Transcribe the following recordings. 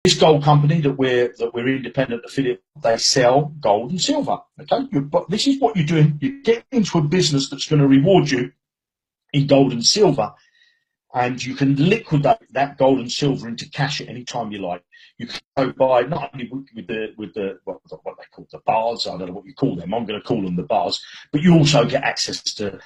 This gold company that we're independent affiliate, they sell gold and silver. Okay, but this is what you're doing. You get into a business that's going to reward you in gold and silver, and you can liquidate that gold and silver into cash at any time you like. You can go buy not only with the what they call the bars. I don't know what you call them. I'm going to call them the bars, but you also get access to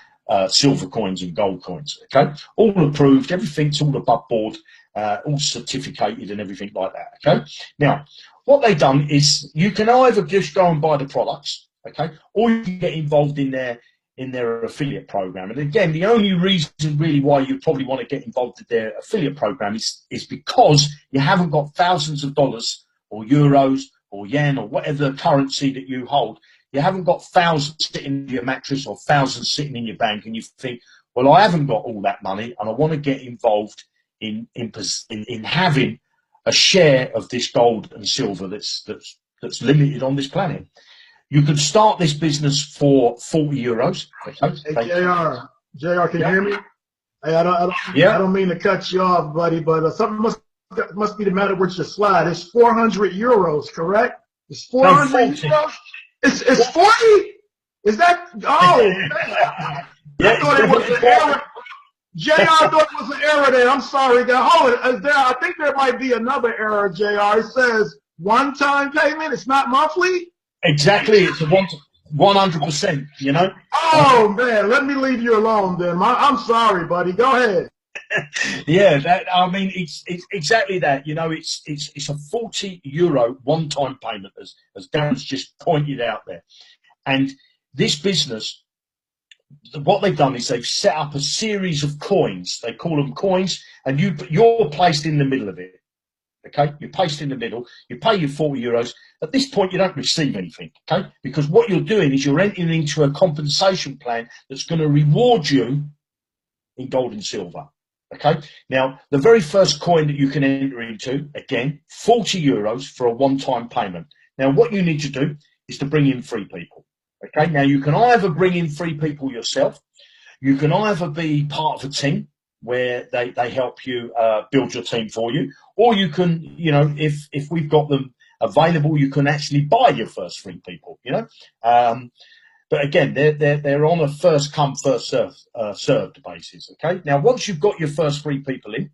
silver coins and gold coins. Okay, all approved. Everything's all above board. All certificated and everything like that. Okay. Now, what they've done is you can either just go and buy the products, okay, or you can get involved in their affiliate program. And again, the only reason really why you probably want to get involved in their affiliate program is because you haven't got thousands of dollars or euros or yen or whatever currency that you hold. You haven't got thousands sitting in your mattress or thousands sitting in your bank, and you think, well, I haven't got all that money, and I want to get involved in having a share of this gold and silver that's limited on this planet. You could start this business for €40. Okay? Hey, JR, can you hear me? Hey, I don't mean to cut you off, buddy, but something must be the matter with your slide. It's €400, correct? It's 400 euros. It's 40. Is that? Oh, man. I thought it was an error. JR, I thought it was an error there. I'm sorry. I think there might be another error, JR. It says one-time payment. It's not monthly. Exactly. It's a 100%. You know. Oh man, let me leave you alone then. I'm sorry, buddy. Go ahead. Yeah, I mean, it's exactly that. You know, it's a €40 one-time payment, as Darren's just pointed out there. And this business, what they've done is they've set up a series of coins. They call them coins, and you're placed in the middle of it. Okay, you're placed in the middle. You pay your €40. At this point, you don't receive anything. Okay, because what you're doing is you're entering into a compensation plan that's going to reward you in gold and silver. Okay, now the very first coin that you can enter into, again, €40 for a one-time payment. Now, what you need to do is to bring in 3 people. Okay, now you can either bring in 3 people yourself, you can either be part of a team where they help you build your team for you, or you can, you know, if we've got them available, you can actually buy your first 3 people, you know. But again, they're on a first come, first served basis. Okay, now once you've got your first 3 people in,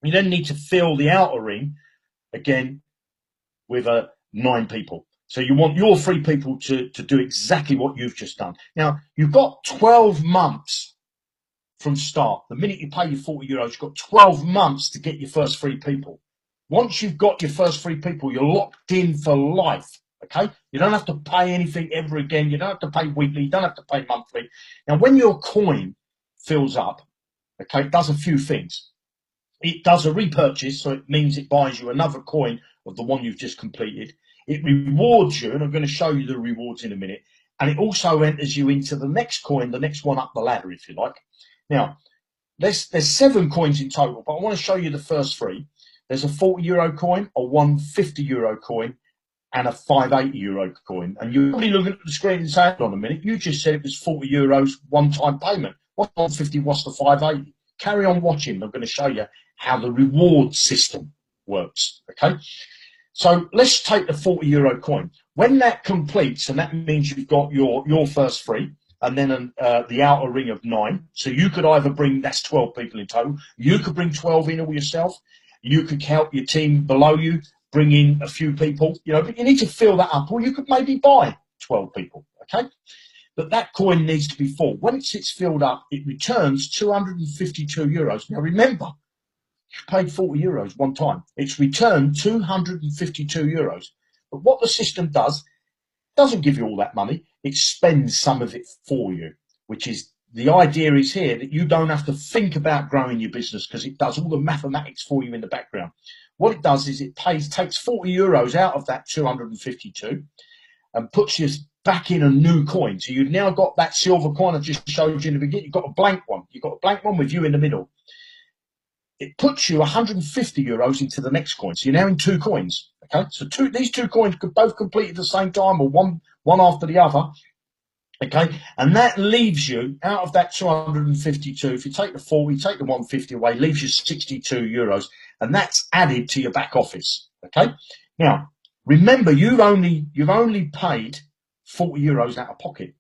you then need to fill the outer ring again with 9 people. So you want your 3 people to do exactly what you've just done. Now, you've got 12 months from start. The minute you pay your €40, you've got 12 months to get your first 3 people. Once you've got your first 3 people, you're locked in for life, okay? You don't have to pay anything ever again. You don't have to pay weekly. You don't have to pay monthly. Now, when your coin fills up, okay, it does a few things. It does a repurchase, so it means it buys you another coin of the one you've just completed. It rewards you, and I'm going to show you the rewards in a minute. And it also enters you into the next coin, the next one up the ladder, if you like. Now, there's 7 coins in total, but I want to show you the first 3. There's a €40 coin, a €150 coin, and a €580 coin. And you're probably looking at the screen and saying, hold on a minute, you just said it was €40 one-time payment. What's the 150, what's the 580? Carry on watching. I'm going to show you how the reward system works, okay? So let's take the €40 coin. When that completes, and that means you've got your first 3, and then the outer ring of 9. So you could either bring, that's 12 people in total. You could bring 12 in all yourself. You could help your team below you, bring in a few people, you know, but you need to fill that up, or you could maybe buy 12 people, okay? But that coin needs to be full. Once it's filled up, it returns €252. Now remember, you paid €40 one time. It's returned €252. But what the system does, doesn't give you all that money. It spends some of it for you, which is, the idea is here that you don't have to think about growing your business because it does all the mathematics for you in the background. What it does is it takes €40 out of that 252 and puts you back in a new coin. So you've now got that silver coin I just showed you in the beginning. You've got a blank one. You've got a blank one with you in the middle. It puts you €150 into the next coin. So you're now in 2 coins. Okay, so these 2 coins could both complete at the same time, or one after the other. Okay, and that leaves you, out of that 252, if you take the 40, take the 150 away, leaves you €62, and that's added to your back office. Okay. Now, remember, you've only paid 40 euros out of pocket.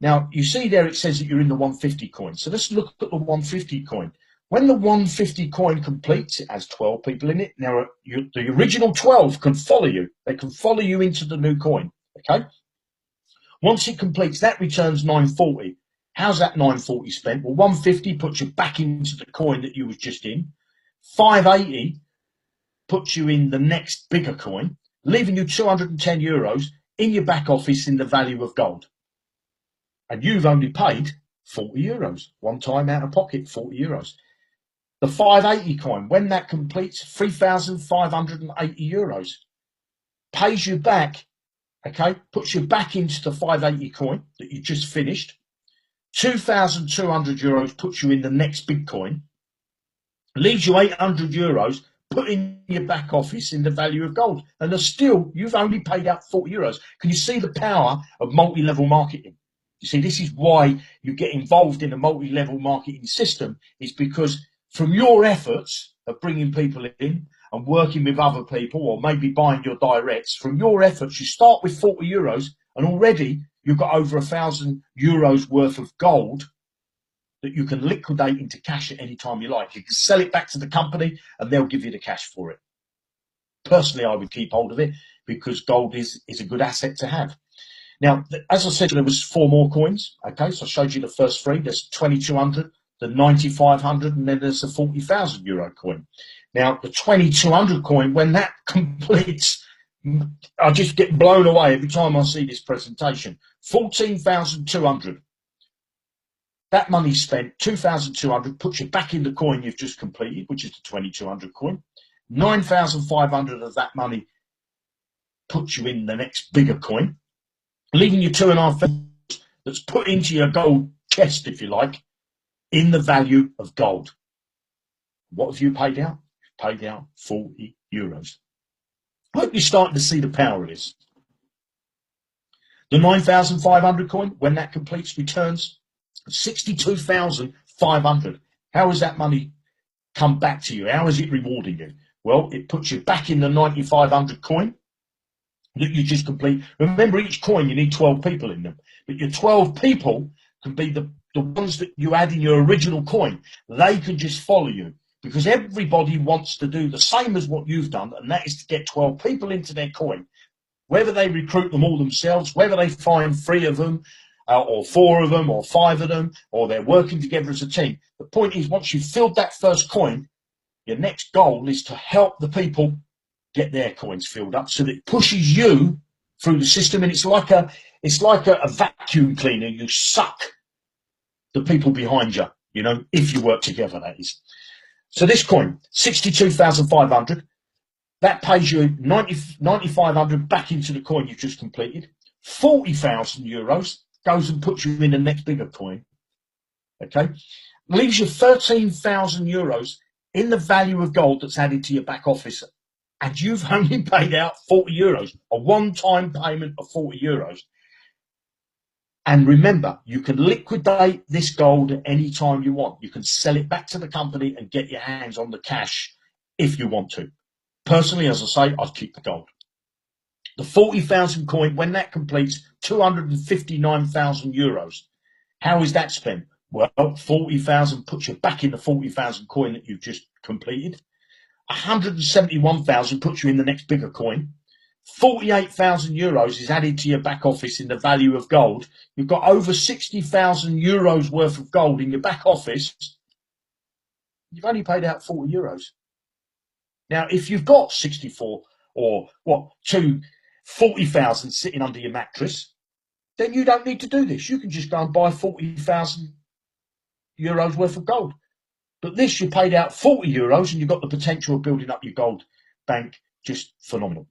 Now, you see there it says that you're in the 150 coin. So let's look at the 150 coin. When the 150 coin completes, it has 12 people in it. Now, the original 12 can follow you. They can follow you into the new coin. Okay. Once it completes, that returns 940. How's that 940 spent? Well, 150 puts you back into the coin that you was just in. 580 puts you in the next bigger coin, leaving you 210 euros in your back office in the value of gold. And you've only paid 40 euros, one time out of pocket, 40 euros. The 580 coin, when that completes, 3,580 euros. Pays you back, okay, puts you back into the 580 coin that you just finished. 2,200 euros puts you in the next big coin. Leaves you 800 euros put in your back office in the value of gold. And still, you've only paid out 40 euros. Can you see the power of multi-level marketing? You see, this is why you get involved in a multi-level marketing system, is because from your efforts of bringing people in and working with other people, or maybe buying your directs, from your efforts, you start with 40 euros and already you've got over 1,000 euros worth of gold that you can liquidate into cash at any time you like. You can sell it back to the company and they'll give you the cash for it. Personally, I would keep hold of it because gold is a good asset to have. Now, as I said, there was 4 more coins. Okay, so I showed you the first 3. There's 2,200, the 9,500, and then there's the 40,000 euro coin. Now, the 2,200 coin, when that completes, I just get blown away every time I see this presentation. 14,200. That money spent, 2,200, puts you back in the coin you've just completed, which is the 2,200 coin. 9,500 of that money puts you in the next bigger coin, leaving you 2,500 that's put into your gold chest, if you like, in the value of gold. What have you paid out? You've paid out 40 euros. I hope you're starting to see the power of this. The 9,500 coin, when that completes, returns 62,500. How has that money come back to you? How is it rewarding you? Well, it puts you back in the 9,500 coin that you just complete. Remember, each coin, you need 12 people in them. But your 12 people can be the ones that you add in your original coin. They can just follow you because everybody wants to do the same as what you've done, and that is to get 12 people into their coin. Whether they recruit them all themselves, whether they find 3 of them, or 4 of them, or 5 of them, or they're working together as a team. The point is, once you've filled that first coin, your next goal is to help the people get their coins filled up, so that it pushes you through the system. And it's like a vacuum cleaner. You suck the people behind you, you know, if you work together, that is. So this coin, 62,500, that pays you 9,500 back into the coin you've just completed. 40,000 euros goes and puts you in the next bigger coin. Okay, leaves you 13,000 euros in the value of gold that's added to your back office, and you've only paid out 40 euros, a one-time payment of 40 euros. And remember, you can liquidate this gold at any time you want. You can sell it back to the company and get your hands on the cash if you want to. Personally, as I say, I'd keep the gold. The 40,000 coin, when that completes, 259,000 euros. How is that spent? Well, 40,000 puts you back in the 40,000 coin that you've just completed. 171,000 puts you in the next bigger coin. 48,000 euros is added to your back office in the value of gold. You've got over 60,000 euros worth of gold in your back office. You've only paid out 40 euros. Now, if you've got 64 or 40,000 sitting under your mattress, then you don't need to do this. You can just go and buy 40,000 euros worth of gold. But this, you paid out 40 euros and you've got the potential of building up your gold bank. Just phenomenal.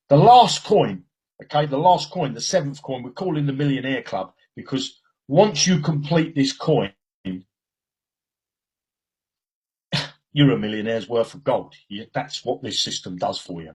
The last coin, okay, the 7th coin, we're calling the Millionaire Club, because once you complete this coin, you're a millionaire's worth of gold. That's what this system does for you.